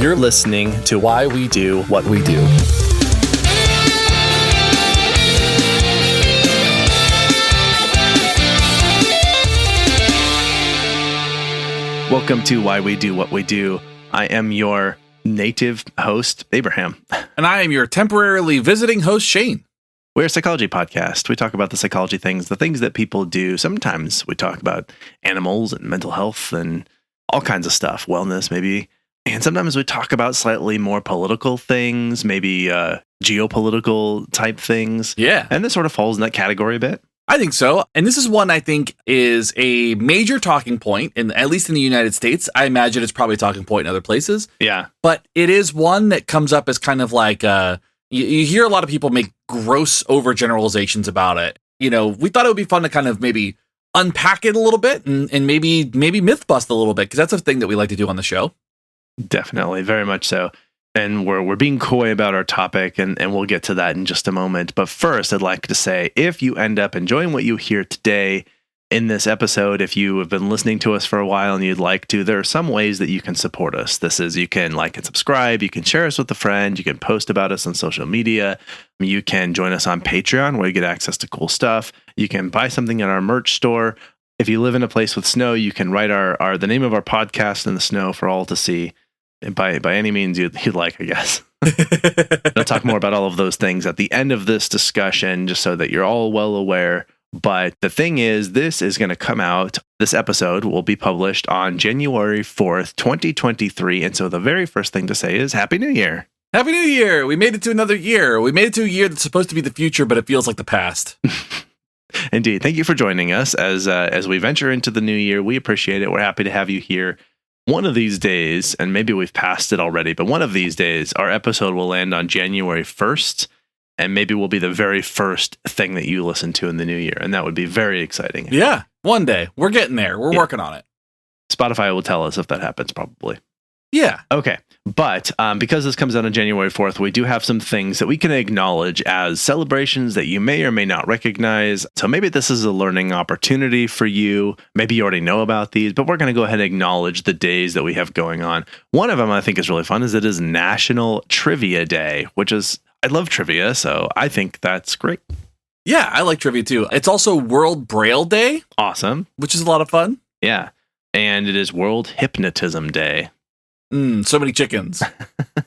You're listening to Why We Do What We Do. Welcome to Why We Do What We Do. I am your native host, Abraham. And I am your temporarily visiting host, Shane. We're a psychology podcast. We talk about the psychology things, the things that people do. Sometimes we talk about animals and mental health and all kinds of stuff, wellness maybe. And sometimes we talk about slightly more political things, maybe geopolitical type things. Yeah. And this sort of falls in that category a bit. I think so. And this is one I think is a major talking point, at least in the United States. I imagine it's probably a talking point in other places. Yeah. But it is one that comes up as kind of like, you hear a lot of people make gross overgeneralizations about it. You know, we thought it would be fun to kind of maybe unpack it a little bit and maybe myth bust a little bit, because that's a thing that we like to do on the show. Definitely. Very much so. And we're being coy about our topic, and we'll get to that in just a moment. But first, I'd like to say, if you end up enjoying what you hear today in this episode, if you have been listening to us for a while and you'd like to, there are some ways that you can support us. This is, you can like and subscribe, you can share us with a friend, you can post about us on social media, you can join us on Patreon where you get access to cool stuff, you can buy something at our merch store. If you live in a place with snow, you can write the name of our podcast in the snow for all to see. And by any means you'd like, I guess. I'll talk more about all of those things at the end of this discussion, just so that you're all well aware. But the thing is, this is going to come out. This episode will be published on January 4th, 2023. And so the very first thing to say is Happy New Year. Happy New Year. We made it to another year. We made it to a year that's supposed to be the future, but it feels like the past. Indeed. Thank you for joining us as we venture into the new year. We appreciate it. We're happy to have you here. One of these days, and maybe we've passed it already, but one of these days, our episode will land on January 1st, and maybe will be the very first thing that you listen to in the new year, and that would be very exciting. Yeah, one day. We're getting there. We're working on it. Spotify will tell us if that happens, probably. Yeah. Okay. But because this comes out on January 4th, we do have some things that we can acknowledge as celebrations that you may or may not recognize. So maybe this is a learning opportunity for you. Maybe you already know about these, but we're going to go ahead and acknowledge the days that we have going on. One of them I think is really fun is it is National Trivia Day, which is, I love trivia, so I think that's great. Yeah, I like trivia too. It's also World Braille Day. Awesome. Which is a lot of fun. Yeah. And it is World Hypnotism Day. So many chickens.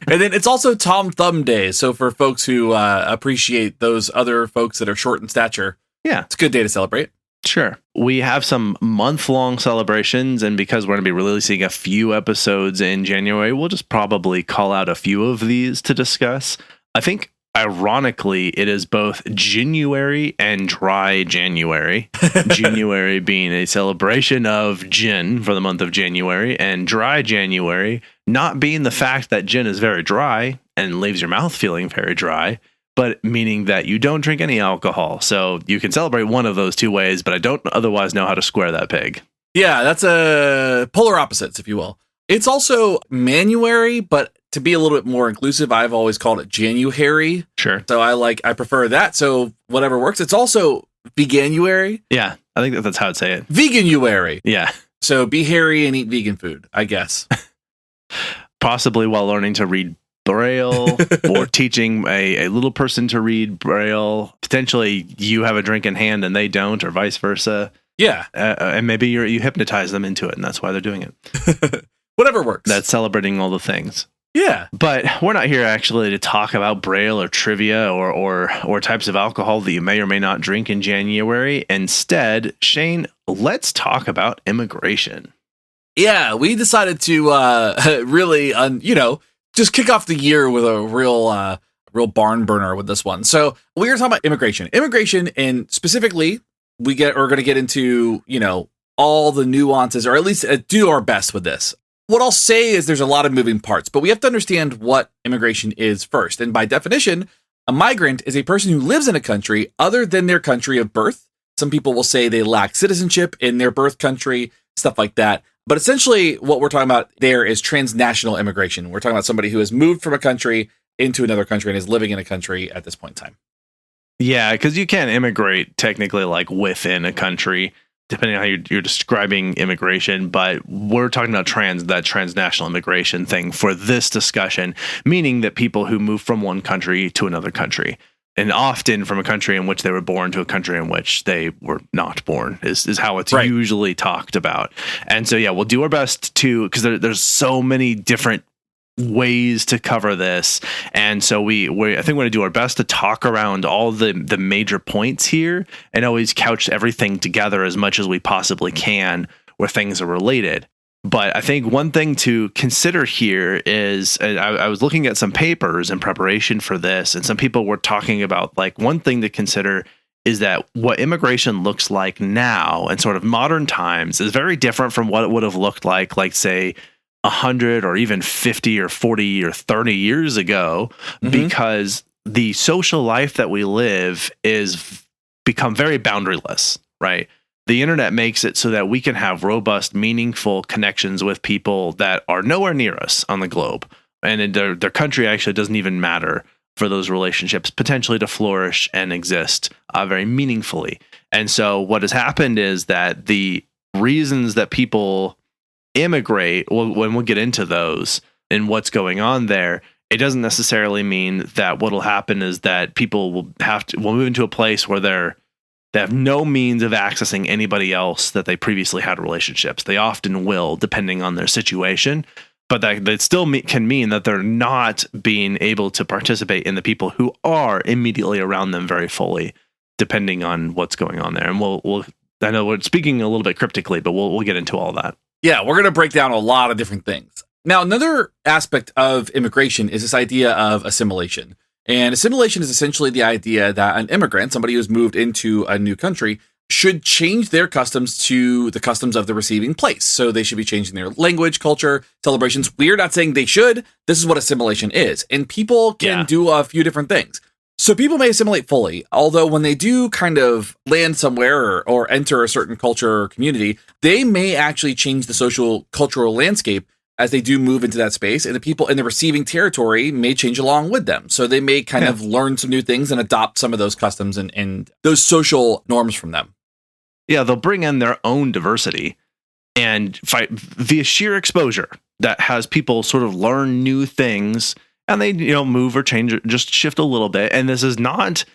And then it's also Tom Thumb Day. So for folks who appreciate those other folks that are short in stature, yeah, it's a good day to celebrate. Sure. We have some month-long celebrations, and because we're going to be releasing a few episodes in January, we'll just probably call out a few of these to discuss. I think, ironically, it is both Ginuary and Dry January. Ginuary being a celebration of gin for the month of January, and Dry January not being the fact that gin is very dry and leaves your mouth feeling very dry, but meaning that you don't drink any alcohol. So you can celebrate one of those two ways, but I don't otherwise know how to square that peg. Yeah, that's a polar opposites, if you will. It's also Manuary, but to be a little bit more inclusive, I've always called it January. Sure. So I prefer that. So whatever works. It's also Veganuary. Yeah, I think that's how I'd say it. Veganuary. Yeah. So be hairy and eat vegan food, I guess. Possibly while learning to read Braille or teaching a little person to read Braille. Potentially you have a drink in hand and they don't, or vice versa. Yeah. And maybe you hypnotize them into it, and that's why they're doing it. Whatever works. That's celebrating all the things. Yeah. But we're not here actually to talk about Braille or trivia or types of alcohol that you may or may not drink in January. Instead, Shane, let's talk about immigration. Yeah, we decided to really, just kick off the year with a real barn burner with this one. So we were talking about immigration, and specifically, we're going to get into, all the nuances, or at least do our best with this. What I'll say is there's a lot of moving parts, but we have to understand what immigration is first. And by definition, a migrant is a person who lives in a country other than their country of birth. Some people will say they lack citizenship in their birth country, stuff like that. But essentially what we're talking about there is transnational immigration. We're talking about somebody who has moved from a country into another country and is living in a country at this point in time. Yeah, because you can immigrate technically like within a country. depending on how you're describing immigration, but we're talking about that transnational immigration thing for this discussion, meaning that people who move from one country to another country, and often from a country in which they were born to a country in which they were not born is how it's usually talked about. And so, yeah, we'll do our best to, because there's so many different ways to cover this, and so I think we're going to do our best to talk around all the major points here and always couch everything together as much as we possibly can where things are related. But I think one thing to consider here is, I was looking at some papers in preparation for this, and some people were talking about, like, one thing to consider is that what immigration looks like now in sort of modern times is very different from what it would have looked like say 100 or even 50 or 40 or 30 years ago, because the social life that we live is become very boundaryless, right? The internet makes it so that we can have robust, meaningful connections with people that are nowhere near us on the globe. And their country actually doesn't even matter for those relationships potentially to flourish and exist very meaningfully. And so what has happened is that the reasons that people immigrate, when we'll get into those and what's going on there, it doesn't necessarily mean that what'll happen is that people will move into a place where they have no means of accessing anybody else that they previously had relationships. They often will, depending on their situation, but that still can mean that they're not being able to participate in the people who are immediately around them very fully, depending on what's going on there. And we'll I know we're speaking a little bit cryptically, but we'll get into all that. Yeah, we're going to break down a lot of different things. Now, another aspect of immigration is this idea of assimilation. And assimilation is essentially the idea that an immigrant, somebody who's moved into a new country, should change their customs to the customs of the receiving place. So they should be changing their language, culture, celebrations. We're not saying they should. This is what assimilation is. And people can do a few different things. So people may assimilate fully, although when they do kind of land somewhere or enter a certain culture or community, they may actually change the social cultural landscape as they do move into that space, and the people in the receiving territory may change along with them. So they may kind of learn some new things and adopt some of those customs and those social norms from them. Yeah, they'll bring in their own diversity and fight via sheer exposure that has people sort of learn new things, and they move or change, just shift a little bit. And this is not,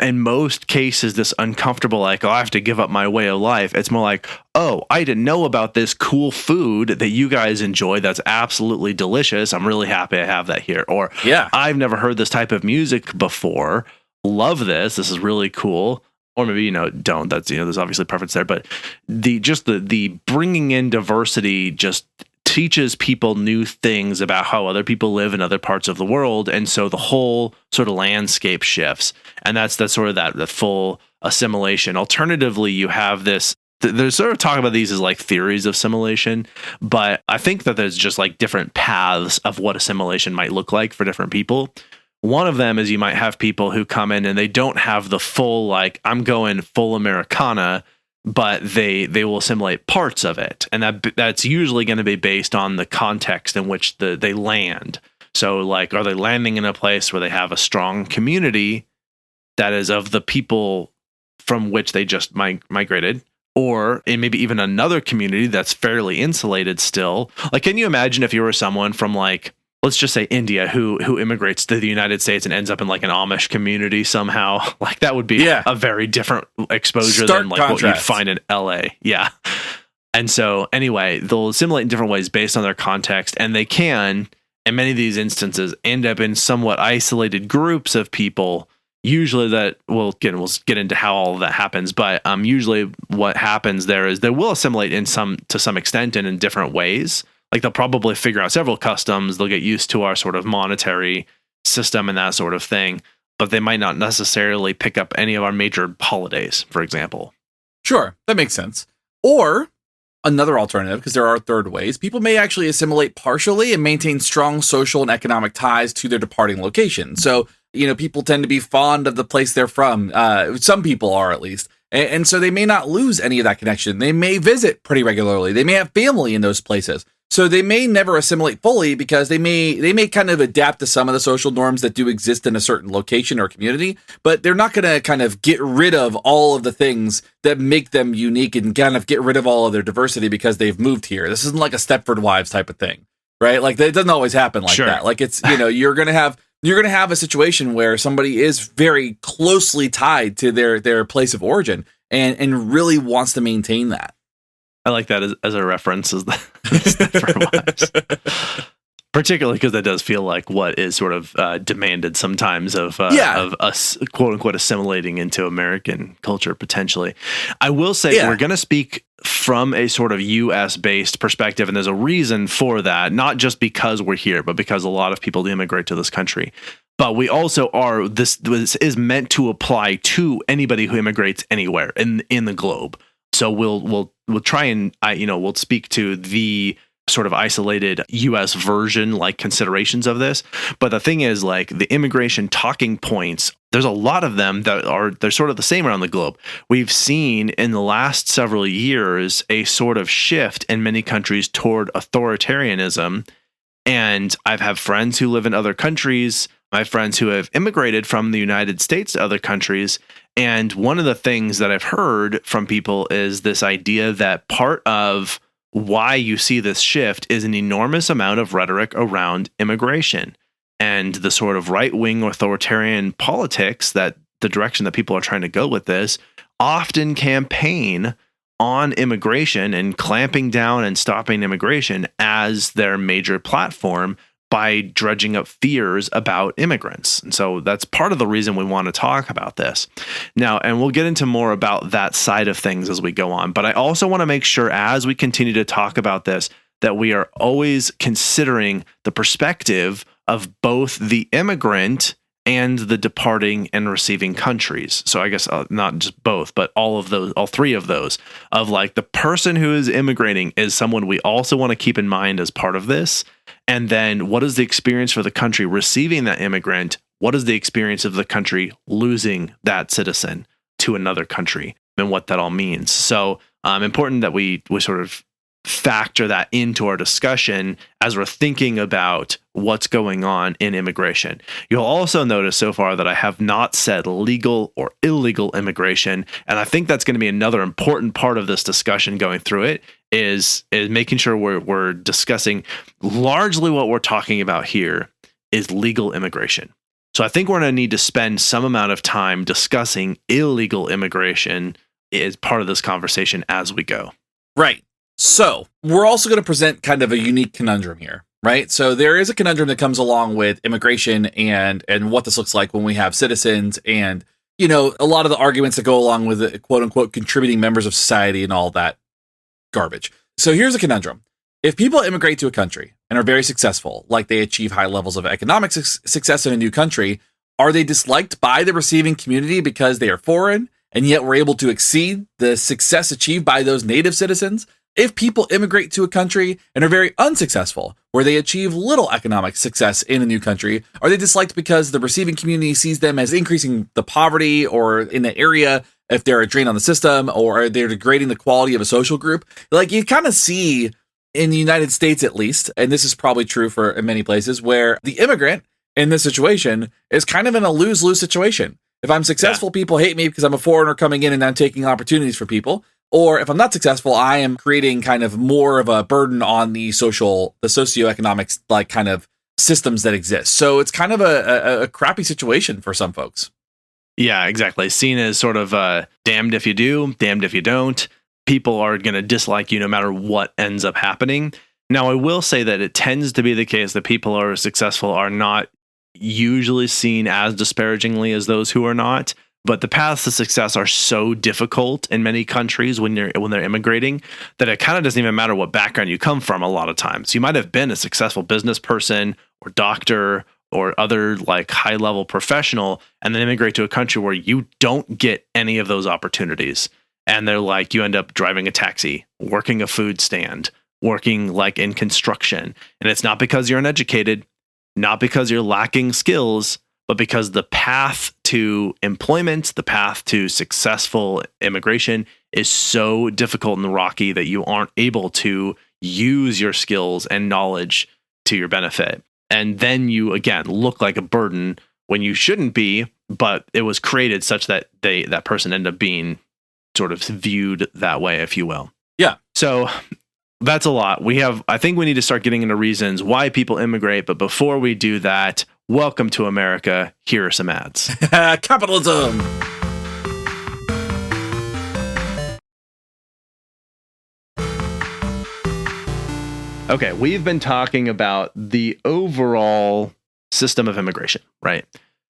in most cases, this uncomfortable, like, oh, I have to give up my way of life. It's more like, oh, I didn't know about this cool food that you guys enjoy that's absolutely delicious. I'm really happy I have that here. Or, I've never heard this type of music before. Love this. This is really cool. Or maybe, don't. That's, there's obviously preference there. But the bringing in diversity just teaches people new things about how other people live in other parts of the world, and so the whole sort of landscape shifts, and that's sort of the full assimilation. Alternatively, you have this. There's sort of talking about these as like theories of assimilation, but I think that there's just like different paths of what assimilation might look like for different people. One of them is you might have people who come in and they don't have the full, like, I'm going full Americana, but they will assimilate parts of it. And that's usually going to be based on the context in which they land. So, like, are they landing in a place where they have a strong community that is of the people from which they just migrated? Or in maybe even another community that's fairly insulated still? Like, can you imagine if you were someone from, like, let's just say India, who immigrates to the United States and ends up in like an Amish community somehow? Like, that would be a very different exposure than like what you'd find in LA. Yeah. And so anyway, they'll assimilate in different ways based on their context, and they can, in many of these instances, end up in somewhat isolated groups of people. Usually that we'll get into how all of that happens, but usually what happens there is they will assimilate to some extent and in different ways. Like, they'll probably figure out several customs. They'll get used to our sort of monetary system and that sort of thing, but they might not necessarily pick up any of our major holidays, for example. Sure, that makes sense. Or another alternative, because there are third ways, people may actually assimilate partially and maintain strong social and economic ties to their departing location. So, people tend to be fond of the place they're from. Some people are, at least. And so they may not lose any of that connection. They may visit pretty regularly. They may have family in those places. So they may never assimilate fully because they may kind of adapt to some of the social norms that do exist in a certain location or community, but they're not going to kind of get rid of all of the things that make them unique and kind of get rid of all of their diversity because they've moved here. This isn't like a Stepford Wives type of thing, right? Like that doesn't always happen like that. Like it's, you're going to have a situation where somebody is very closely tied to their place of origin and really wants to maintain that. I like that as a reference as the wives. Particularly because that does feel like what is sort of demanded sometimes of us, quote unquote, assimilating into American culture potentially. I will say we're going to speak from a sort of US based perspective, and there's a reason for that, not just because we're here, but because a lot of people immigrate to this country. But we also are, this is meant to apply to anybody who immigrates anywhere in the globe. So we'll try and we'll speak to the sort of isolated US version like considerations of this. But the thing is, like, the immigration talking points, there's a lot of them they're sort of the same around the globe. We've seen in the last several years a sort of shift in many countries toward authoritarianism. And I've had friends who live in other countries. I have friends who have immigrated from the United States to other countries. And one of the things that I've heard from people is this idea that part of why you see this shift is an enormous amount of rhetoric around immigration and the sort of right-wing authoritarian politics, that the direction that people are trying to go with this, often campaign on immigration and clamping down and stopping immigration as their major platform by dredging up fears about immigrants. And so that's part of the reason we want to talk about this now. And we'll get into more about that side of things as we go on. But I also want to make sure, as we continue to talk about this, that we are always considering the perspective of both the immigrant and the departing and receiving countries. So I guess not just both, but all three of those, of like the person who is immigrating is someone we also want to keep in mind as part of this. And then what is the experience for the country receiving that immigrant? What is the experience of the country losing that citizen to another country, and what that all means? So important that we sort of factor that into our discussion as we're thinking about what's going on in immigration. You'll also notice so far that I have not said legal or illegal immigration. And I think that's going to be another important part of this discussion going through it, is making sure we're discussing largely what we're talking about here is legal immigration. So I think we're going to need to spend some amount of time discussing illegal immigration as part of this conversation as we go. Right. So we're also going to present kind of a unique conundrum here, right? So there is a conundrum that comes along with immigration and what this looks like when we have citizens and, a lot of the arguments that go along with the quote unquote contributing members of society and all that garbage. So here's a conundrum. If people immigrate to a country and are very successful, like they achieve high levels of economic success in a new country, are they disliked by the receiving community because they are foreign and yet were able to exceed the success achieved by those native citizens? If people immigrate to a country and are very unsuccessful, where they achieve little economic success in a new country, are they disliked because the receiving community sees them as increasing the poverty or in the area, if they're a drain on the system, or they're degrading the quality of a social group? Like, you kind of see in the United States, at least, and this is probably true for many places, where the immigrant in this situation is kind of in a lose-lose situation. If I'm successful, people hate me because I'm a foreigner coming in and I'm taking opportunities for people. Or if I'm not successful, I am creating kind of more of a burden on the socioeconomic like kind of systems that exist. So it's kind of a crappy situation for some folks. Yeah, exactly. Seen as sort of damned if you do, damned if you don't. People are going to dislike you no matter what ends up happening. Now, I will say that it tends to be the case that people who are successful are not usually seen as disparagingly as those who are not. But the paths to success are so difficult in many countries when they're immigrating that it kind of doesn't even matter what background you come from a lot of times. You might have been a successful business person or doctor or other like high level professional and then immigrate to a country where you don't get any of those opportunities. And they're like, you end up driving a taxi, working a food stand, working like in construction. And it's not because you're uneducated, not because you're lacking skills, but because the path to employment, the path to successful immigration is so difficult and rocky that you aren't able to use your skills and knowledge to your benefit. And then you, again, look like a burden when you shouldn't be, but it was created such that that person ended up being sort of viewed that way, if you will. Yeah. So that's a lot. I think we need to start getting into reasons why people immigrate. But before we do that, welcome to America. Here are some ads. Capitalism. Okay, we've been talking about the overall system of immigration, right?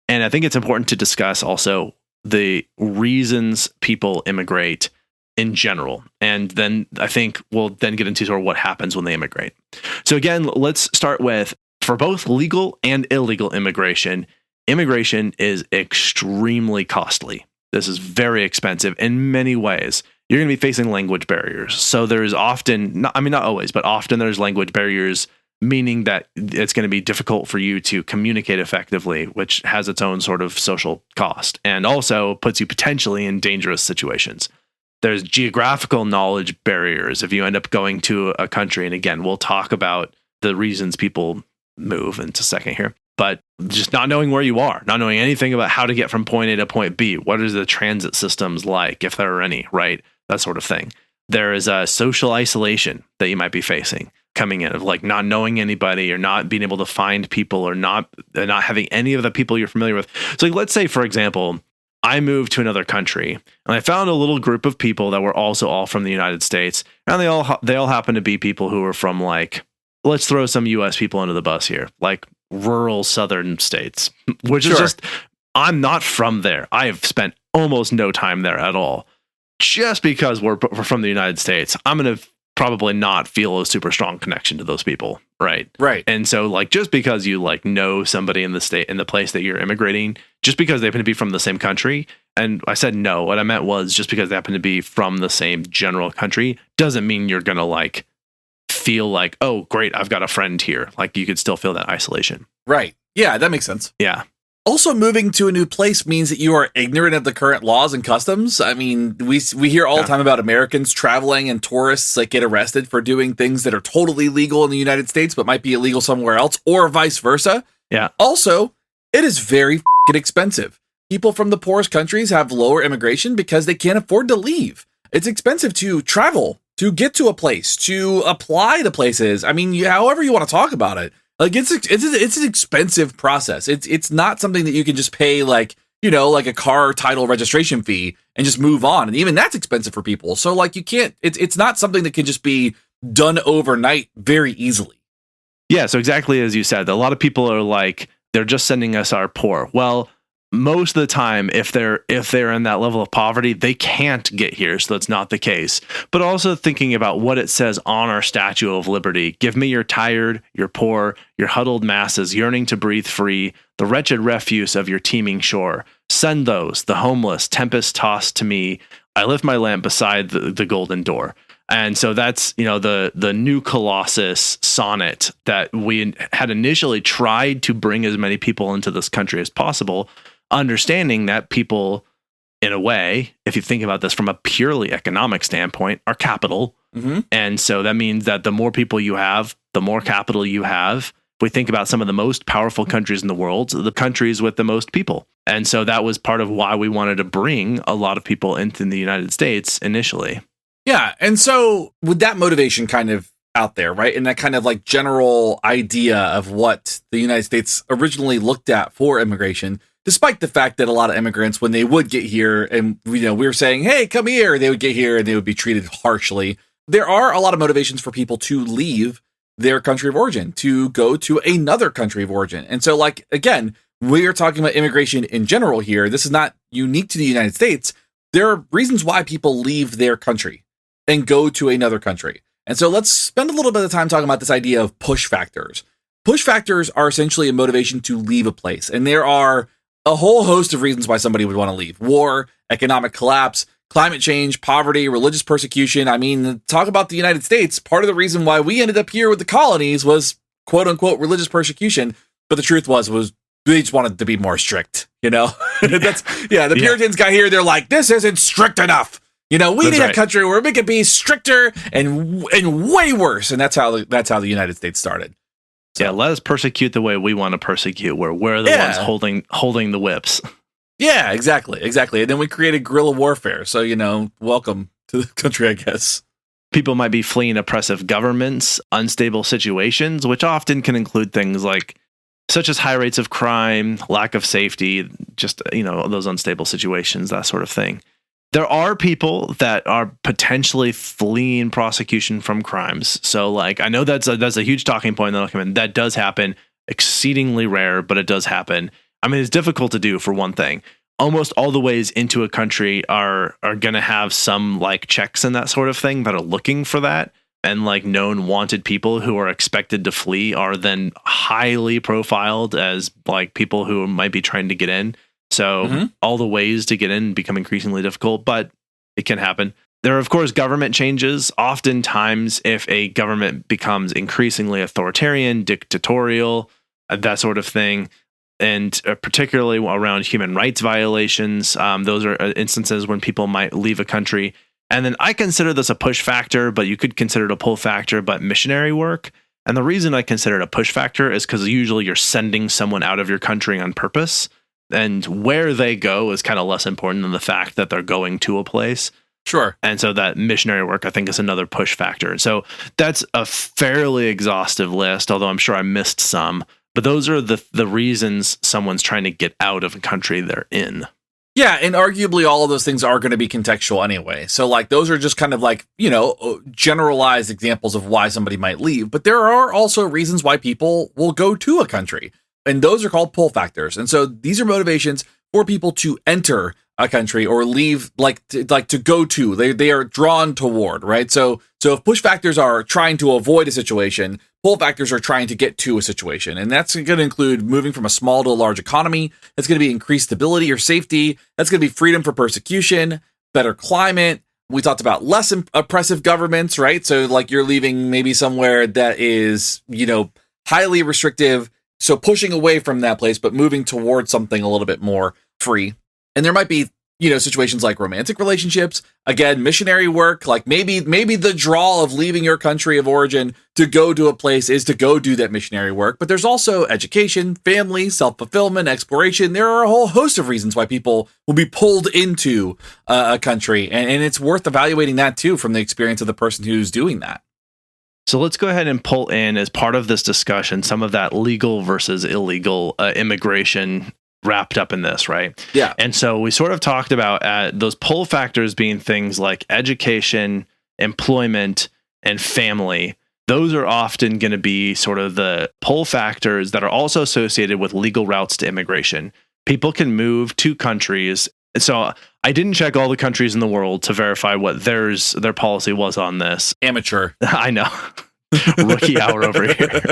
And I think it's important to discuss also the reasons people immigrate in general. And then I think we'll then get into sort of what happens when they immigrate. So again, let's start with, for both legal and illegal immigration, immigration is extremely costly. This is very expensive in many ways. You're going to be facing language barriers. So there's often, not always, but often there's language barriers, meaning that it's going to be difficult for you to communicate effectively, which has its own sort of social cost and also puts you potentially in dangerous situations. There's geographical knowledge barriers if you end up going to a country. And again, we'll talk about the reasons people move in a second here. But just not knowing where you are, not knowing anything about how to get from point A to point B. What are the transit systems like, if there are any, right? That sort of thing. There is a social isolation that you might be facing coming in, of like not knowing anybody or not being able to find people or not having any of the people you're familiar with. So like, let's say, for example, I moved to another country and I found a little group of people that were also all from the United States. And they all happen to be people who are from, like, let's throw some US people under the bus here, like rural southern states, which is just, I'm not from there. I have spent almost no time there at all. Just because we're from the United States, I'm going to probably not feel a super strong connection to those people. Right. And so, like, just because you like know somebody in the state, in the place that you're immigrating, just because they happen to be from the same country. And I said, no, what I meant was just because they happen to be from the same general country doesn't mean you're going to like feel like, oh, great, I've got a friend here. Like, you could still feel that isolation. Right. Yeah, that makes sense. Yeah. Also, moving to a new place means that you are ignorant of the current laws and customs. I mean, we hear all the time about Americans traveling and tourists like get arrested for doing things that are totally legal in the United States but might be illegal somewhere else, or vice versa. Yeah. Also, it is very f***ing expensive. People from the poorest countries have lower immigration because they can't afford to leave. It's expensive to travel, to get to a place, to apply to places. I mean, however you want to talk about it. Like, it's an expensive process. It's not something that you can just pay, like, you know, like a car title registration fee and just move on. And even that's expensive for people. So like, you can't, it's not something that can just be done overnight very easily. Yeah. So exactly as you said, a lot of people are like, they're just sending us our poor. Well, most of the time, if they're in that level of poverty, they can't get here. So that's not the case. But also thinking about what it says on our Statue of Liberty: give me your tired, your poor, your huddled masses yearning to breathe free, the wretched refuse of your teeming shore. Send those, the homeless, tempest tossed to me. I lift my lamp beside the golden door. And so that's, you know, the new Colossus sonnet that we had initially tried to bring as many people into this country as possible, understanding that people, in a way, if you think about this from a purely economic standpoint, are capital. Mm-hmm. And so that means that the more people you have, the more capital you have. If we think about some of the most powerful countries in the world, the countries with the most people. And so that was part of why we wanted to bring a lot of people into the United States initially. Yeah. And so with that motivation kind of out there, right, and that kind of like general idea of what the United States originally looked at for immigration, despite the fact that a lot of immigrants, when they would get here and, you know, we were saying, hey, come here, they would get here and they would be treated harshly. There are a lot of motivations for people to leave their country of origin, to go to another country of origin. And so, like, again, we're talking about immigration in general here. This is not unique to the United States. There are reasons why people leave their country and go to another country. And so let's spend a little bit of time talking about this idea of push factors. Push factors are essentially a motivation to leave a place. And there are a whole host of reasons why somebody would want to leave: war, economic collapse, climate change, poverty, religious persecution. I mean, talk about the United States. Part of the reason why we ended up here with the colonies was quote unquote religious persecution. But the truth was they just wanted to be more strict, you know? The Puritans got here. They're like, this isn't strict enough. We That's need right. a country where we could be stricter and way worse. And that's how the United States started. So. Yeah, let us persecute the way we want to persecute, where we're the ones holding the whips. Yeah, exactly. And then we created guerrilla warfare. So, welcome to the country, I guess. People might be fleeing oppressive governments, unstable situations, which often can include things such as high rates of crime, lack of safety, just, those unstable situations, that sort of thing. There are people that are potentially fleeing prosecution from crimes. So, I know that's a huge talking point that'll come in. That does happen, exceedingly rare, but it does happen. I mean, it's difficult to do, for one thing. Almost all the ways into a country are going to have some checks and that sort of thing that are looking for that. And known wanted people who are expected to flee are then highly profiled as people who might be trying to get in. So all the ways to get in become increasingly difficult, but it can happen. There are, of course, government changes. Oftentimes, if a government becomes increasingly authoritarian, dictatorial, that sort of thing, and particularly around human rights violations, those are instances when people might leave a country. And then I consider this a push factor, but you could consider it a pull factor, but missionary work. And the reason I consider it a push factor is because usually you're sending someone out of your country on purpose. And where they go is kind of less important than the fact that they're going to a place. Sure. And so that missionary work, I think, is another push factor. So that's a fairly exhaustive list, although I'm sure I missed some. But those are the reasons someone's trying to get out of a country they're in. Yeah, and arguably all of those things are going to be contextual anyway. So those are just kind of generalized examples of why somebody might leave. But there are also reasons why people will go to a country. And those are called pull factors. And so these are motivations for people to enter a country or leave, to go to. They are drawn toward, right? So if push factors are trying to avoid a situation, pull factors are trying to get to a situation. And that's going to include moving from a small to a large economy. That's going to be increased stability or safety. That's going to be freedom from persecution, better climate. We talked about less oppressive governments, right? So you're leaving maybe somewhere that is, highly restrictive. So pushing away from that place, but moving towards something a little bit more free. And there might be, situations like romantic relationships, again, missionary work, maybe the draw of leaving your country of origin to go to a place is to go do that missionary work. But there's also education, family, self-fulfillment, exploration. There are a whole host of reasons why people will be pulled into a country. And it's worth evaluating that too from the experience of the person who's doing that. So let's go ahead and pull in, as part of this discussion, some of that legal versus illegal immigration wrapped up in this, right? Yeah. And so we sort of talked about those pull factors being things like education, employment, and family. Those are often going to be sort of the pull factors that are also associated with legal routes to immigration. People can move to countries. So I didn't check all the countries in the world to verify what their policy was on this. Amateur. I know. Rookie hour over here.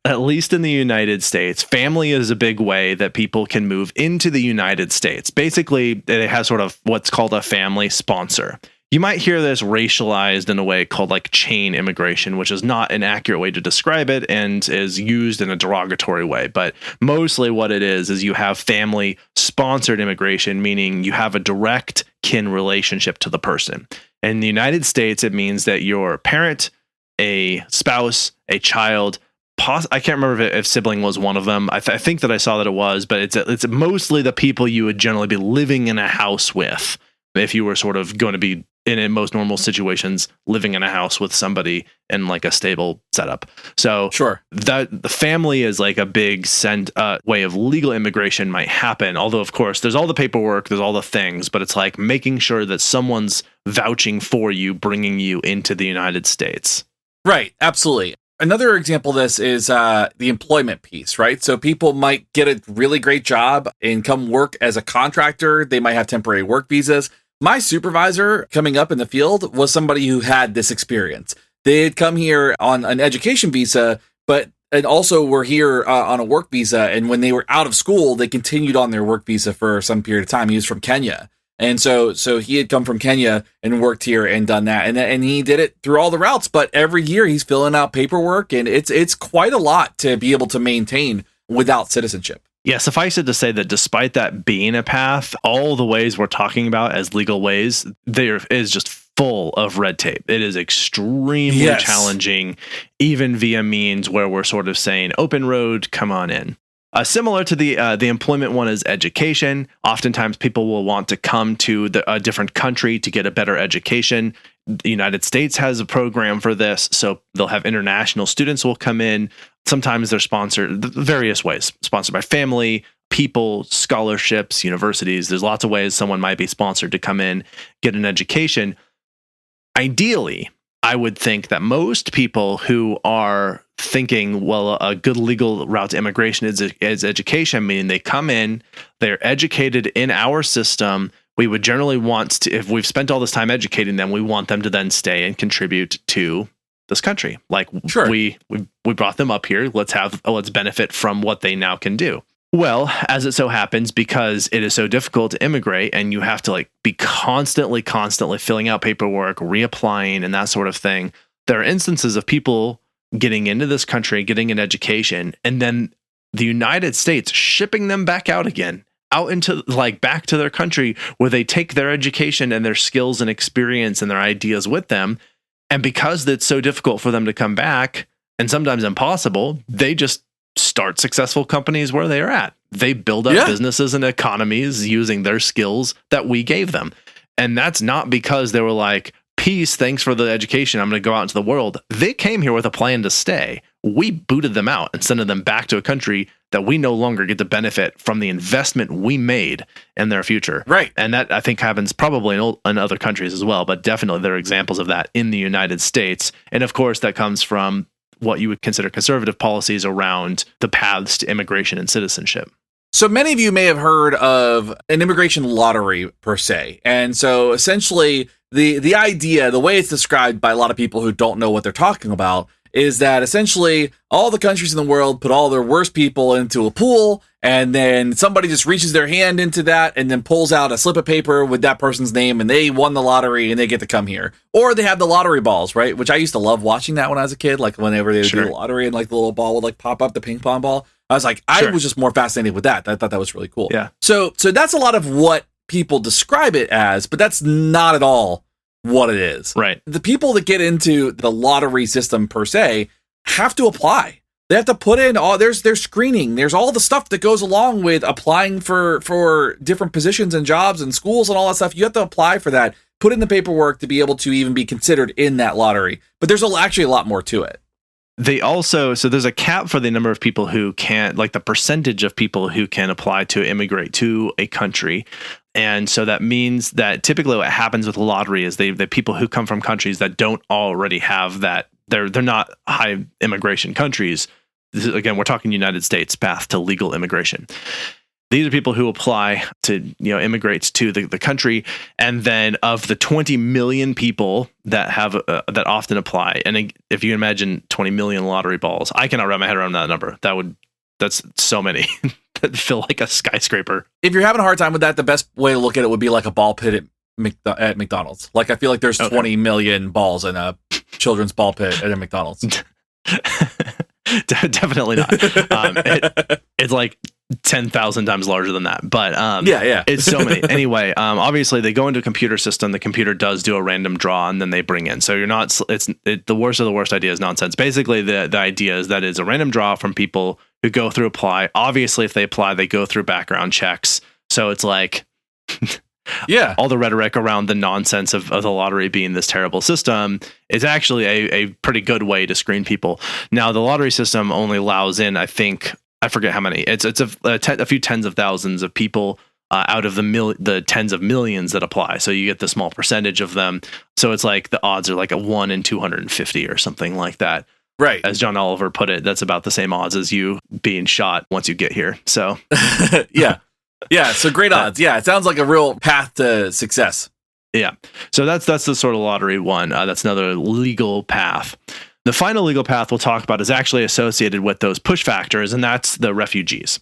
At least in the United States, family is a big way that people can move into the United States. Basically, it has sort of what's called a family sponsor. You might hear this racialized in a way called chain immigration, which is not an accurate way to describe it and is used in a derogatory way. But mostly what it is you have family sponsored immigration, meaning you have a direct kin relationship to the person. In the United States, it means that your parent, a spouse, a child, I can't remember if sibling was one of them. I think that I saw that it was, but it's mostly the people you would generally be living in a house with if you were sort of going to be in most normal situations living in a house with somebody in a stable setup. So sure, that the family is a big way of legal immigration might happen. Although of course there's all the paperwork, there's all the things, but it's making sure that someone's vouching for you, bringing you into the United States. Right. Absolutely. Another example of this is the employment piece, right? So people might get a really great job and come work as a contractor. They might have temporary work visas. My supervisor coming up in the field was somebody who had this experience. They had come here on an education visa, and also were here on a work visa. And when they were out of school, they continued on their work visa for some period of time. He was from Kenya. And so he had come from Kenya and worked here and done that. And he did it through all the routes. But every year he's filling out paperwork, and it's quite a lot to be able to maintain without citizenship. Yeah, suffice it to say that despite that being a path, all the ways we're talking about as legal ways, there is just full of red tape. It is extremely challenging, even via means where we're sort of saying, open road, come on in. Similar to the employment one is education. Oftentimes people will want to come to a different country to get a better education. The United States has a program for this, so they'll have international students will come in. Sometimes they're sponsored various ways, sponsored by family, people, scholarships, universities. There's lots of ways someone might be sponsored to come in, get an education. Ideally, I would think that most people who are thinking, well, a good legal route to immigration is education, meaning they come in, they're educated in our system. We would generally want to, if we've spent all this time educating them, we want them to then stay and contribute to this country. Like, sure, we brought them up here. Let's benefit from what they now can do. Well, as it so happens, because it is so difficult to immigrate and you have to like be constantly filling out paperwork, reapplying and that sort of thing, there are instances of people getting into this country, getting an education, and then the United States shipping them back out again, out into like back to their country where they take their education and their skills and experience and their ideas with them. And because it's so difficult for them to come back and sometimes impossible, they just start successful companies where they are at. They build up businesses and economies using their skills that we gave them. And that's not because they were like, peace, thanks for the education, I'm going to go out into the world. They came here with a plan to stay. We booted them out and sent them back to a country that we no longer get to benefit from the investment we made in their future. Right. And that I think happens probably in other countries as well, but definitely there are examples of that in the United States. And of course, that comes from what you would consider conservative policies around the paths to immigration and citizenship. So many of you may have heard of an immigration lottery per se. And so essentially the idea, the way it's described by a lot of people who don't know what they're talking about, is that essentially all the countries in the world put all their worst people into a pool, and then somebody just reaches their hand into that and then pulls out a slip of paper with that person's name, and they won the lottery and they get to come here. Or they have the lottery balls, right? Which I used to love watching that when I was a kid, like whenever they would do the lottery and like the little ball would like pop up, the ping pong ball. I was like, I was just more fascinated with that. I thought that was really cool. Yeah. So that's a lot of what people describe it as, but that's not at all what it is. Right. The people that get into the lottery system per se have to apply. They have to put in there's screening. There's all the stuff that goes along with applying for different positions and jobs and schools and all that stuff. You have to apply for that, put in the paperwork to be able to even be considered in that lottery. But there's actually a lot more to it. They also, so there's a cap for the number of people who can, like the percentage of people who can apply to immigrate to a country. And so that means that typically what happens with the lottery is the people who come from countries that don't already have that, they're not high immigration countries. Again, we're talking United States path to legal immigration. These are people who apply to, immigrate to the country. And then of the 20 million people that have that often apply, and if you can imagine 20 million lottery balls, I cannot wrap my head around that number. That's so many that feel like a skyscraper. If you're having a hard time with that, the best way to look at it would be like a ball pit at McDonald's. Like I feel like there's 20 million balls in a children's ball pit at a McDonald's. Definitely not. It's like 10,000 times larger than that, but it's so many. Anyway, obviously they go into a computer system. The computer does do a random draw, and then they bring in. So you're not. The worst of the worst idea is nonsense. Basically, the idea is that it's a random draw from people who go through apply. Obviously, if they apply, they go through background checks. So it's like, all the rhetoric around the nonsense of the lottery being this terrible system is actually a pretty good way to screen people. Now, the lottery system only allows in, I think, I forget how many. It's a few tens of thousands of people out of the tens of millions that apply. So you get the small percentage of them. So it's like the odds are like a 1 in 250 or something like that. Right. As John Oliver put it, that's about the same odds as you being shot once you get here. So yeah. So great odds. Yeah. It sounds like a real path to success. Yeah. So that's the sort of lottery one. That's another legal path. The final legal path we'll talk about is actually associated with those push factors, and that's the refugees.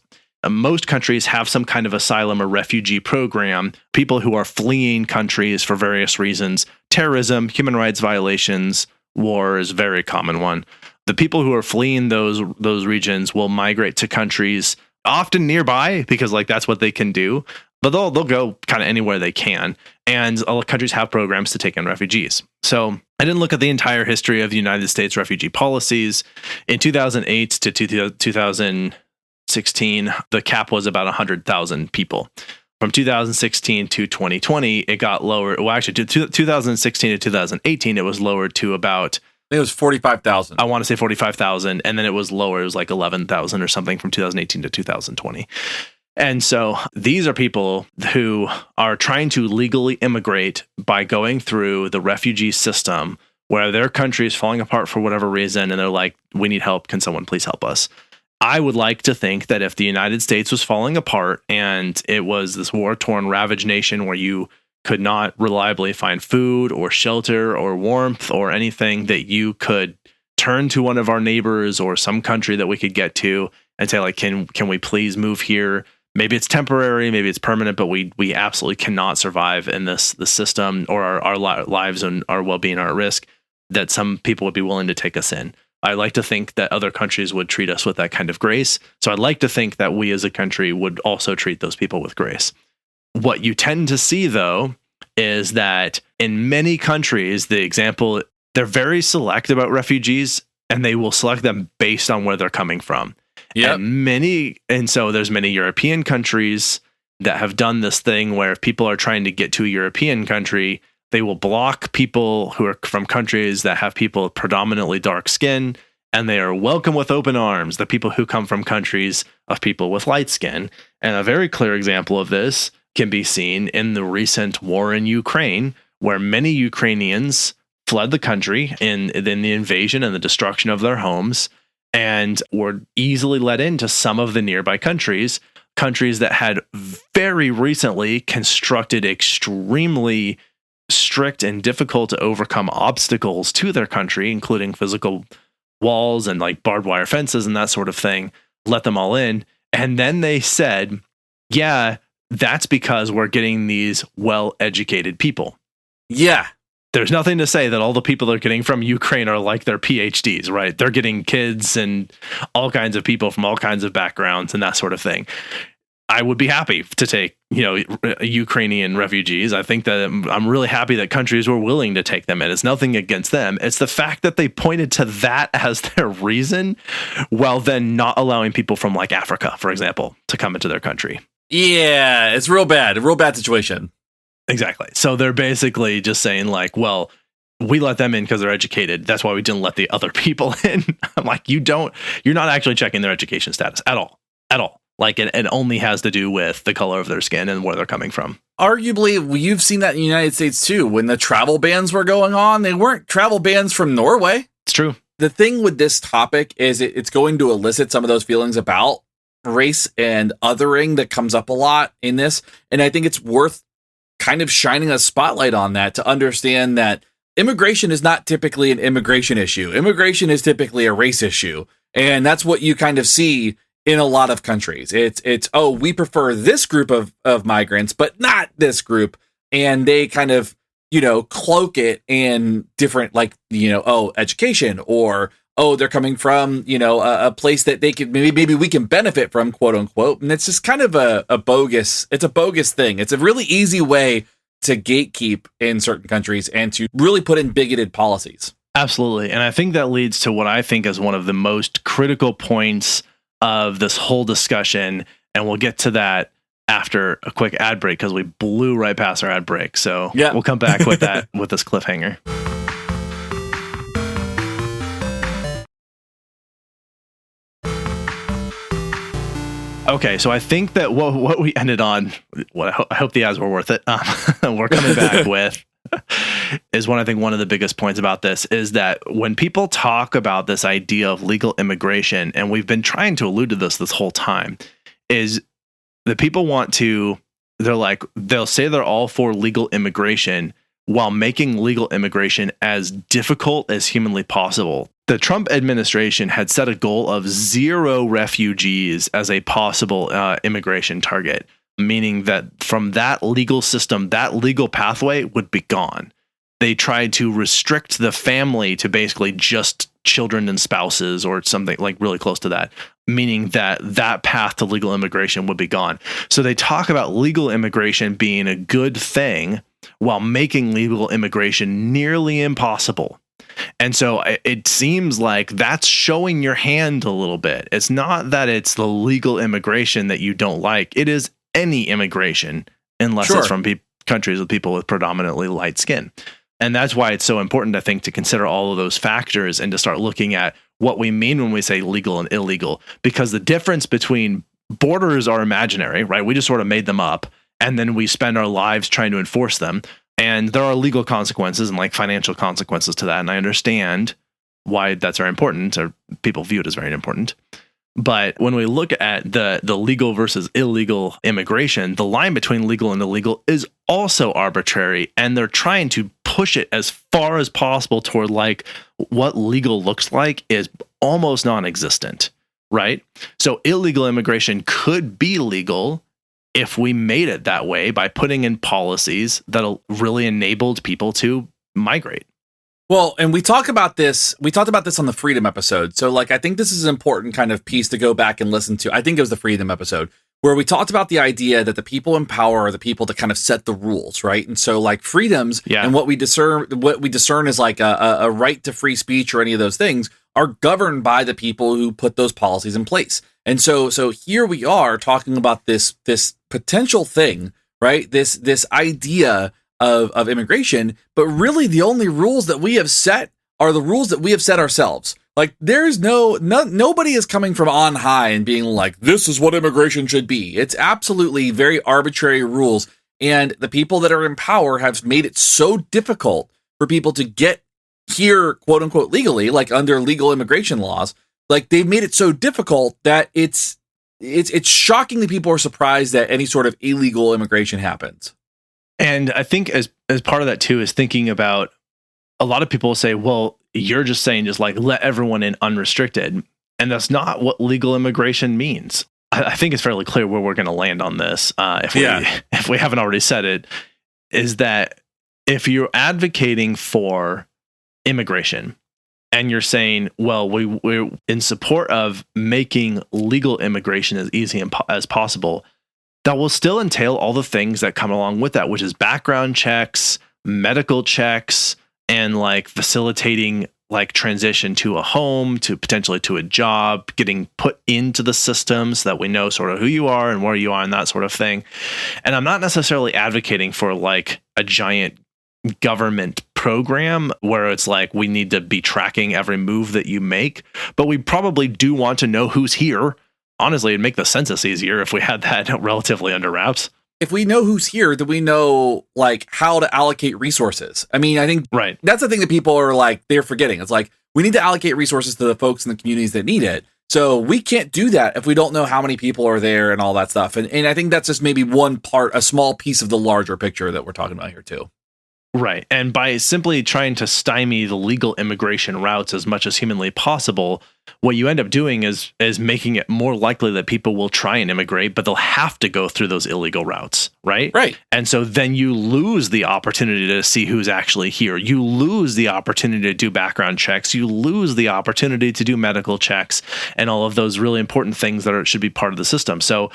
Most countries have some kind of asylum or refugee program, people who are fleeing countries for various reasons. Terrorism, human rights violations, war is a very common one. The people who are fleeing those regions will migrate to countries often nearby because like that's what they can do. But they'll go kind of anywhere they can. And all countries have programs to take in refugees. So I didn't look at the entire history of the United States refugee policies. In 2008 to 2016, the cap was about 100,000 people. From 2016 to 2020, it got lower. Well, actually, 2016 to 2018, it was lowered to about, I think it was 45,000. I want to say 45,000. And then it was lower. It was like 11,000 or something from 2018 to 2020. And so these are people who are trying to legally immigrate by going through the refugee system where their country is falling apart for whatever reason. And they're like, we need help. Can someone please help us? I would like to think that if the United States was falling apart and it was this war-torn, ravaged nation where you could not reliably find food or shelter or warmth or anything, that you could turn to one of our neighbors or some country that we could get to and say, like, can we please move here? Maybe it's temporary, maybe it's permanent, but we absolutely cannot survive in the system, or our lives and our well-being are at risk, that some people would be willing to take us in. I like to think that other countries would treat us with that kind of grace. So I'd like to think that we as a country would also treat those people with grace. What you tend to see, though, is that in many countries, the example, they're very select about refugees, and they will select them based on where they're coming from. Yeah. And so there's many European countries that have done this thing where if people are trying to get to a European country, they will block people who are from countries that have people predominantly dark skin, and they are welcome with open arms, the people who come from countries of people with light skin. And a very clear example of this can be seen in the recent war in Ukraine, where many Ukrainians fled the country in the invasion and the destruction of their homes, and were easily led into some of the nearby countries that had very recently constructed extremely strict and difficult to overcome obstacles to their country, including physical walls and like barbed wire fences and that sort of thing, let them all in. And then they said, yeah, that's because we're getting these well-educated people. Yeah. There's nothing to say that all the people they're getting from Ukraine are like their PhDs, right? They're getting kids and all kinds of people from all kinds of backgrounds and that sort of thing. I would be happy to take, Ukrainian refugees. I think that I'm really happy that countries were willing to take them in. It's nothing against them. It's the fact that they pointed to that as their reason, while then not allowing people from like Africa, for example, to come into their country. Yeah, it's a real bad situation. Exactly. So they're basically just saying like, well, we let them in because they're educated. That's why we didn't let the other people in. I'm like, you're not actually checking their education status at all. Like it only has to do with the color of their skin and where they're coming from. Arguably, you've seen that in the United States too. When the travel bans were going on, they weren't travel bans from Norway. It's true. The thing with this topic is it's going to elicit some of those feelings about race and othering that comes up a lot in this. And I think it's worth kind of shining a spotlight on that to understand that immigration is not typically an immigration issue. Immigration is typically a race issue. And that's what you kind of see in a lot of countries. It's we prefer this group of migrants, but not this group. And they kind of, cloak it in different, like, education, or, they're coming from, a place that they could, maybe we can benefit from, quote unquote. And it's just kind of a bogus thing. It's a really easy way to gatekeep in certain countries and to really put in bigoted policies. Absolutely. And I think that leads to what I think is one of the most critical points of this whole discussion. And we'll get to that after a quick ad break, because we blew right past our ad break. So yeah, we'll come back with that, with this cliffhanger. Okay, so I think that what we ended on, I hope the ads were worth it. We're coming back with is one of the biggest points about this is that when people talk about this idea of legal immigration, and we've been trying to allude to this whole time, is that people they'll say they're all for legal immigration while making legal immigration as difficult as humanly possible. The Trump administration had set a goal of 0 refugees as a possible immigration target, meaning that from that legal system, that legal pathway would be gone. They tried to restrict the family to basically just children and spouses or something like really close to that, meaning that that path to legal immigration would be gone. So they talk about legal immigration being a good thing while making legal immigration nearly impossible. And so it seems like that's showing your hand a little bit. It's not that it's the legal immigration that you don't like. It is any immigration, unless it's from countries with people with predominantly light skin. And that's why it's so important, I think, to consider all of those factors and to start looking at what we mean when we say legal and illegal, because the difference between borders are imaginary, right? We just sort of made them up, and then we spend our lives trying to enforce them. And there are legal consequences and like financial consequences to that. And I understand why that's very important, or people view it as very important. But when we look at the legal versus illegal immigration, the line between legal and illegal is also arbitrary. And they're trying to push it as far as possible toward like what legal looks like is almost non-existent, right? So illegal immigration could be legal if we made it that way by putting in policies that really enabled people to migrate. Well, and we talked about this on the freedom episode. So like, I think this is an important kind of piece to go back and listen to. I think it was the freedom episode where we talked about the idea that the people in power are the people to kind of set the rules, right? And so like freedoms and what we discern as like a right to free speech or any of those things are governed by the people who put those policies in place. And so here we are talking about this potential thing, right? This idea of immigration, but really the only rules that we have set are the rules that we have set ourselves. Like there's nobody is coming from on high and being like, this is what immigration should be. It's absolutely very arbitrary rules. And the people that are in power have made it so difficult for people to get here, quote unquote, legally, like under legal immigration laws. Like they've made it so difficult that it's shocking that people are surprised that any sort of illegal immigration happens. And I think as part of that too is thinking about, a lot of people say, well, you're just saying just like let everyone in unrestricted. And that's not what legal immigration means. I think it's fairly clear where we're going to land on this. If we haven't already said it, is that if you're advocating for immigration and you're saying, well, we're in support of making legal immigration as easy as possible, that will still entail all the things that come along with that, which is background checks, medical checks, and like facilitating like transition to a home, to potentially to a job, getting put into the system so that we know sort of who you are and where you are and that sort of thing. And I'm not necessarily advocating for like a giant government program where it's like we need to be tracking every move that you make, but we probably do want to know who's here. Honestly, it'd make the census easier if we had that relatively under wraps. If we know who's here, then we know like how to allocate resources. I mean, I think that's the thing that people are like, they're forgetting. It's like, we need to allocate resources to the folks in the communities that need it. So we can't do that if we don't know how many people are there and all that stuff. And I think that's just maybe one part, a small piece of the larger picture that we're talking about here too. Right. And by simply trying to stymie the legal immigration routes as much as humanly possible, what you end up doing is making it more likely that people will try and immigrate, but they'll have to go through those illegal routes. Right. Right. And so then you lose the opportunity to see who's actually here. You lose the opportunity to do background checks. You lose the opportunity to do medical checks and all of those really important things that should be part of the system. So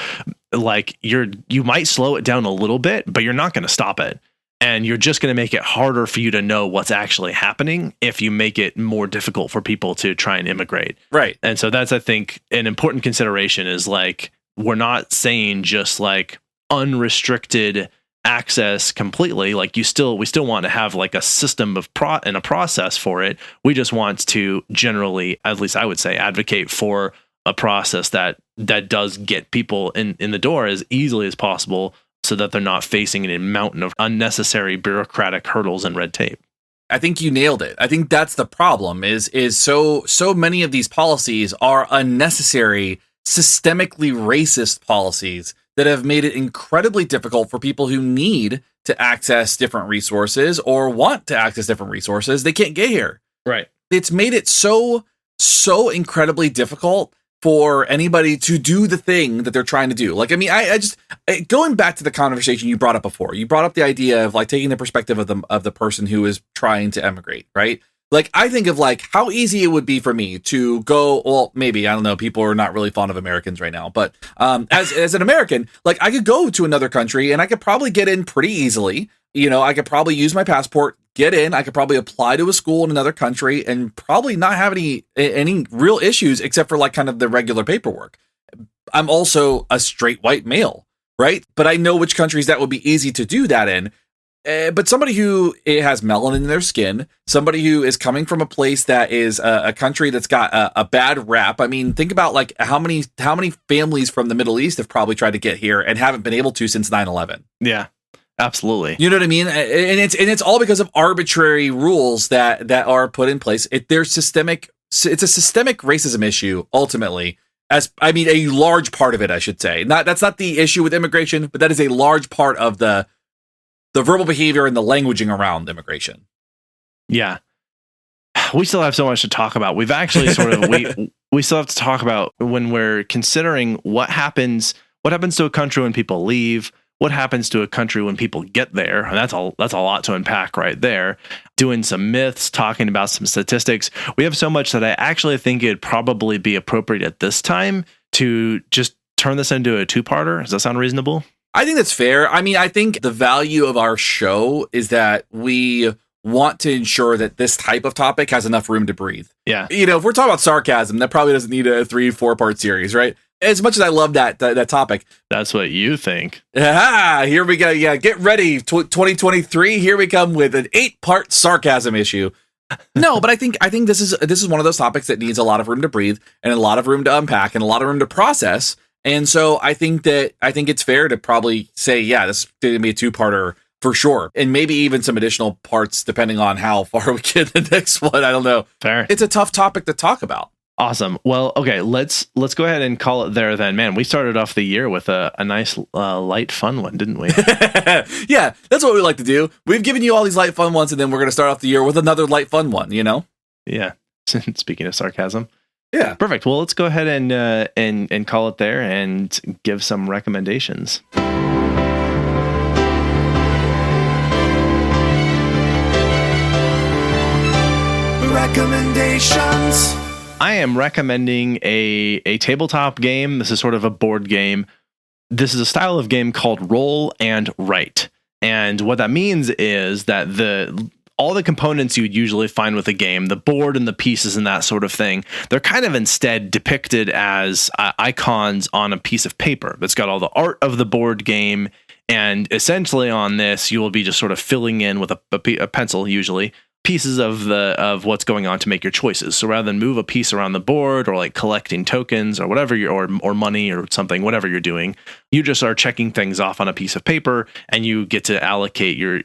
like you might slow it down a little bit, but you're not going to stop it. And you're just going to make it harder for you to know what's actually happening if you make it more difficult for people to try and immigrate. Right. And so that's, I think, an important consideration is like, we're not saying just like unrestricted access completely. Like we still want to have like a system of and a process for it. We just want to generally, at least I would say, advocate for a process that does get people in the door as easily as possible, so that they're not facing a mountain of unnecessary bureaucratic hurdles and red tape. I think you nailed it. I think that's the problem is so many of these policies are unnecessary, systemically racist policies that have made it incredibly difficult for people who need to access different resources or want to access different resources. They can't get here. Right. It's made it so incredibly difficult for anybody to do the thing that they're trying to do. Like, I mean, I just going back to the conversation you brought up before, you brought up the idea of like taking the perspective of the person who is trying to emigrate, right? Like, I think of like how easy it would be for me to go. Well, maybe, I don't know. People are not really fond of Americans right now, but as an American, like I could go to another country and I could probably get in pretty easily. You know, I could probably use my passport, get in. I could probably apply to a school in another country and probably not have any real issues except for like kind of the regular paperwork. I'm also a straight white male, right? But I know which countries that would be easy to do that in. But somebody who has melanin in their skin, somebody who is coming from a place that is a country that's got a bad rap. I mean, think about like how many families from the Middle East have probably tried to get here and haven't been able to since 9/11. Yeah, absolutely. You know what I mean? And it's all because of arbitrary rules that are put in place. It's a systemic racism issue ultimately. A large part of it, I should say. That's not the issue with immigration, but that is a large part of the verbal behavior and the languaging around immigration. Yeah. We still have so much to talk about. We've actually sort of, we still have to talk about when we're considering what happens to a country when people leave, what happens to a country when people get there. And that's a lot to unpack right there. Doing some myths, talking about some statistics. We have so much that I actually think it'd probably be appropriate at this time to just turn this into a two-parter. Does that sound reasonable? I think that's fair. I mean, I think the value of our show is that we want to ensure that this type of topic has enough room to breathe. Yeah. You know, if we're talking about sarcasm, that probably doesn't need a 3-4 part series, right? As much as I love that topic. That's what you think. Here we go. Yeah, get ready. 2023. Here we come with an 8-part sarcasm issue. No, but I think this is one of those topics that needs a lot of room to breathe and a lot of room to unpack and a lot of room to process. And so I think it's fair to probably say, yeah, this is going to be a 2-parter for sure. And maybe even some additional parts depending on how far we get in the next one. I don't know. Fair. It's a tough topic to talk about. Awesome. Well, okay, let's go ahead and call it there then. Man, we started off the year with a nice light fun one, didn't we? Yeah, that's what we like to do. We've given you all these light fun ones and then we're going to start off the year with another light fun one, you know? Yeah. Speaking of sarcasm. Yeah. Perfect. Well, let's go ahead and call it there and give some recommendations. Recommendations. I am recommending a tabletop game. This is sort of a board game. This is a style of game called Roll and Write. And what that means is that all the components you'd usually find with a game, the board and the pieces and that sort of thing, they're kind of instead depicted as icons on a piece of paper that's got all the art of the board game. And essentially on this, you will be just sort of filling in with a pencil, usually, pieces of what's going on to make your choices. So rather than move a piece around the board or like collecting tokens or whatever or money or something, whatever you're doing, you just are checking things off on a piece of paper and you get to allocate your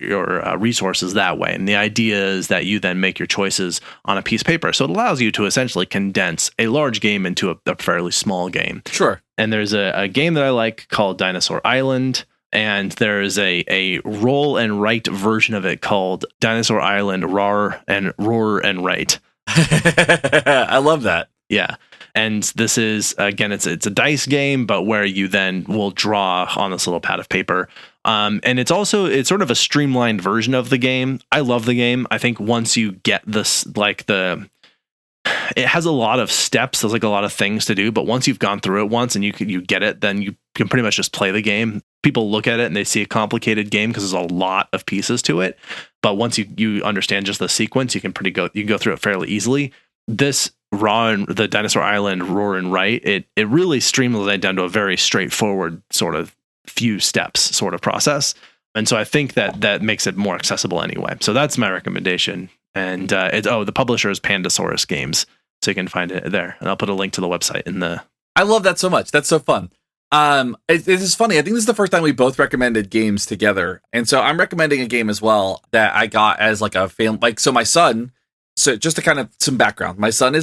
resources that way. And the idea is that you then make your choices on a piece of paper. So it allows you to essentially condense a large game into a fairly small game. Sure. And there's a game that I like called Dinosaur Island. And there is a roll and write version of it called Dinosaur Island Roar and Write. I love that. Yeah. And this is, again, it's a dice game, but where you then will draw on this little pad of paper. And it's sort of a streamlined version of the game. I love the game. I think once you get this, it has a lot of steps. There's like a lot of things to do, but once you've gone through it once and you get it, then you can pretty much just play the game. People look at it and they see a complicated game because there's a lot of pieces to it. But once you understand just the sequence, you can go through it fairly easily. This the Dinosaur Island Roar and Write, it really streamlines it down to a very straightforward sort of few steps sort of process. And so I think that makes it more accessible anyway. So that's my recommendation. And the publisher is Pandasaurus Games, so you can find it there. And I'll put a link to the website in the. I love that so much. That's so fun. It is funny. I think this is the first time we both recommended games together, and so I'm recommending a game as well that I got as like a family. Like, so my son. So just to kind of some background, my son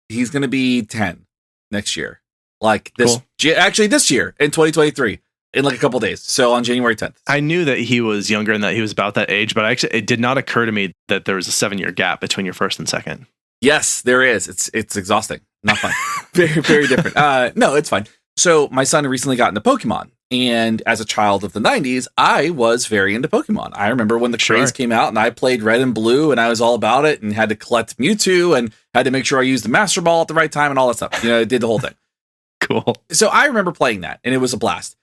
he's going to be 10 next year. Like this, cool. Actually this year in 2023. In like a couple days. So on January 10th. I knew that he was younger and that he was about that age, but it did not occur to me that there was a 7-year gap between your first and second. Yes, there is. It's exhausting. Not fun. Very, very different. No, it's fine. So my son recently got into Pokemon. And as a child of the 90s, I was very into Pokemon. I remember when the craze came out and I played Red and Blue and I was all about it and had to collect Mewtwo and had to make sure I used the Master Ball at the right time and all that stuff. You know, it did the whole thing. Cool. So I remember playing that and it was a blast.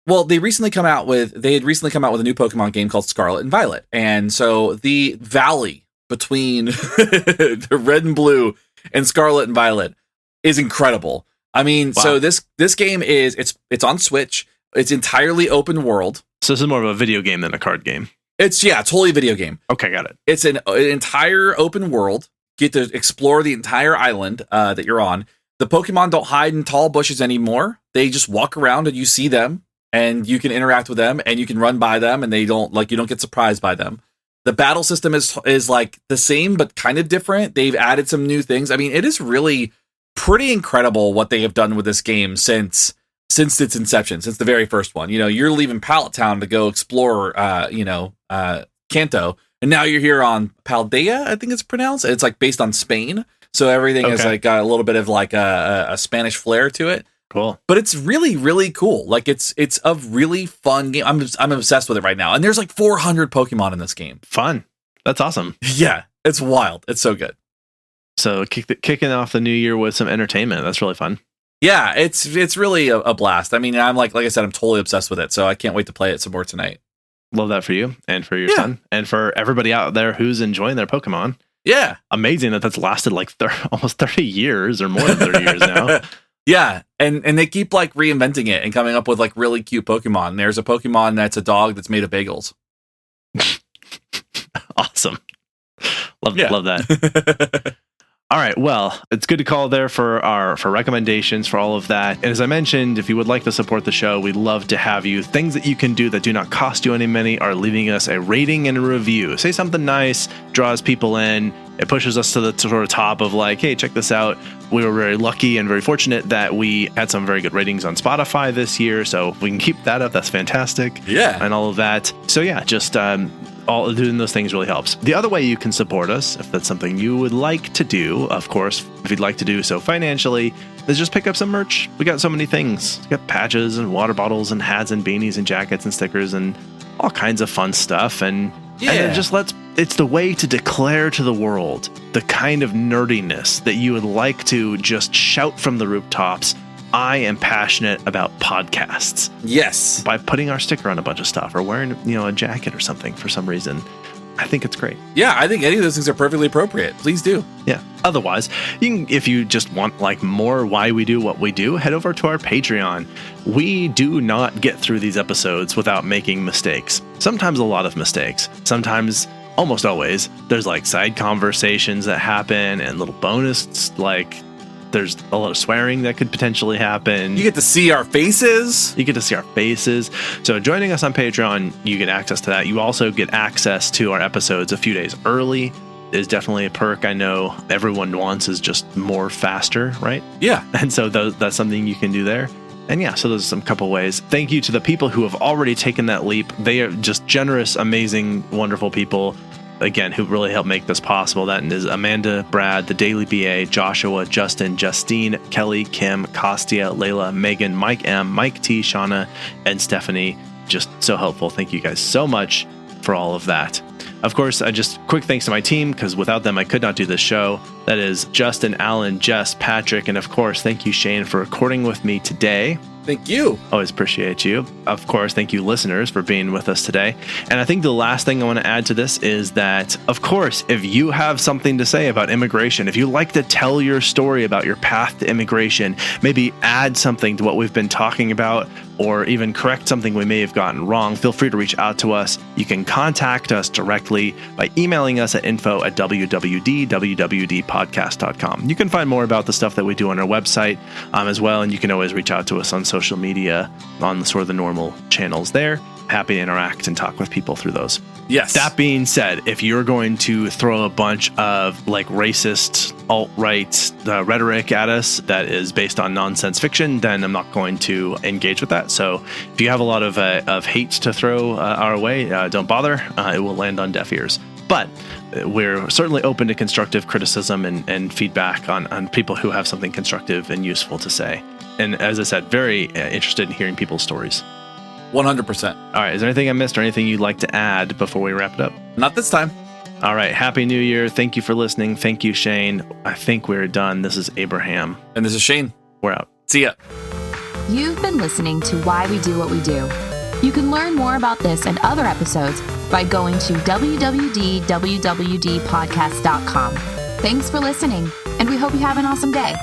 Well, they had recently come out with a new Pokemon game called Scarlet and Violet. And so the valley between the Red and Blue and Scarlet and Violet is incredible. I mean, wow. So this game is it's on Switch. It's entirely open world. So this is more of a video game than a card game. It's totally a video game. Okay, got it. It's an entire open world. Get to explore the entire island that you're on. The Pokemon don't hide in tall bushes anymore. They just walk around and you see them and you can interact with them and you can run by them and you don't get surprised by them. The battle system is like the same but kind of different. They've added some new things. I mean, it is really pretty incredible what they have done with this game since its inception, since the very first one. You know, you're leaving Pallet Town to go explore, Kanto, and now you're here on Paldea, I think it's pronounced. It's like based on Spain, so everything is like got a little bit of like a Spanish flair to it. Cool, but it's really, really cool. Like it's a really fun game. I'm obsessed with it right now, and there's like 400 Pokemon in this game. Fun, that's awesome. Yeah, it's wild. It's so good. So kicking off the new year with some entertainment. That's really fun. Yeah, it's really a blast. I mean, I'm like I said, I'm totally obsessed with it. So I can't wait to play it some more tonight. Love that for you and for your son and for everybody out there who's enjoying their Pokemon. Yeah. Amazing that that's lasted like almost 30 years or more than 30 years now. Yeah. And they keep like reinventing it and coming up with like really cute Pokemon. There's a Pokemon that's a dog that's made of bagels. Awesome. Love that. All right, well, it's good to call there for recommendations for all of that. And as I mentioned, if you would like to support the show, we'd love to have you. Things that you can do that do not cost you any money are leaving us a rating and a review. Say something nice, draws people in. It pushes us to the sort of top of like, hey, check this out. We were very lucky and very fortunate that we had some very good ratings on Spotify this year. So if we can keep that up, that's fantastic. Yeah. And all of that. So yeah, just all doing those things really helps. The other way you can support us, if that's something you would like to do, of course, if you'd like to do so financially, is just pick up some merch. We got so many things. We got patches and water bottles and hats and beanies and jackets and stickers and all kinds of fun stuff. And then just it's the way to declare to the world the kind of nerdiness that you would like to just shout from the rooftops. I am passionate about podcasts. Yes. By putting our sticker on a bunch of stuff or wearing, a jacket or something for some reason. I think it's great. Yeah, I think any of those things are perfectly appropriate. Please do. Yeah. Otherwise, if you just want like more why we do what we do, head over to our Patreon. We do not get through these episodes without making mistakes. Sometimes a lot of mistakes. Sometimes, almost always, there's like side conversations that happen and little bonus like there's a lot of swearing that could potentially happen. You get to see our faces. So joining us on Patreon, you get access to that. You also get access to our episodes a few days early. Is definitely a perk. I know everyone wants is just more faster, right? Yeah. And so that's something you can do there. And yeah, so those are some couple ways. Thank you to the people who have already taken that leap. They are just generous, amazing, wonderful people. Again, who really helped make this possible. That is Amanda, Brad, the Daily BA, Joshua, Justin, Justine, Kelly, Kim, Kostia, Layla, Megan, Mike M, Mike T, Shauna, and Stephanie. Just so helpful. Thank you guys so much for all of that. Of course, quick thanks to my team, because without them, I could not do this show. That is Justin, Alan, Jess, Patrick, and of course, thank you, Shane, for recording with me today. Thank you. Always appreciate you. Of course, thank you, listeners, for being with us today. And I think the last thing I want to add to this is that, of course, if you have something to say about immigration, if you like to tell your story about your path to immigration, maybe add something to what we've been talking about, or even correct something we may have gotten wrong, feel free to reach out to us. You can contact us directly by emailing us at info@wwd.podcast.com. You can find more about the stuff that we do on our website as well, and you can always reach out to us on social media on sort of the normal channels there. Happy to interact and talk with people through those. Yes. That being said, if you're going to throw a bunch of like racist alt-right rhetoric at us that is based on nonsense fiction, then I'm not going to engage with that. So if you have a lot of hate to throw our way, don't bother. It will land on deaf ears. But we're certainly open to constructive criticism and feedback on people who have something constructive and useful to say. And as I said, very interested in hearing people's stories. 100%. All right. Is there anything I missed or anything you'd like to add before we wrap it up? Not this time. All right. Happy New Year. Thank you for listening. Thank you, Shane. I think we're done. This is Abraham. And this is Shane. We're out. See ya. You've been listening to Why We Do What We Do. You can learn more about this and other episodes by going to www.wwdpodcast.com. Thanks for listening, and we hope you have an awesome day.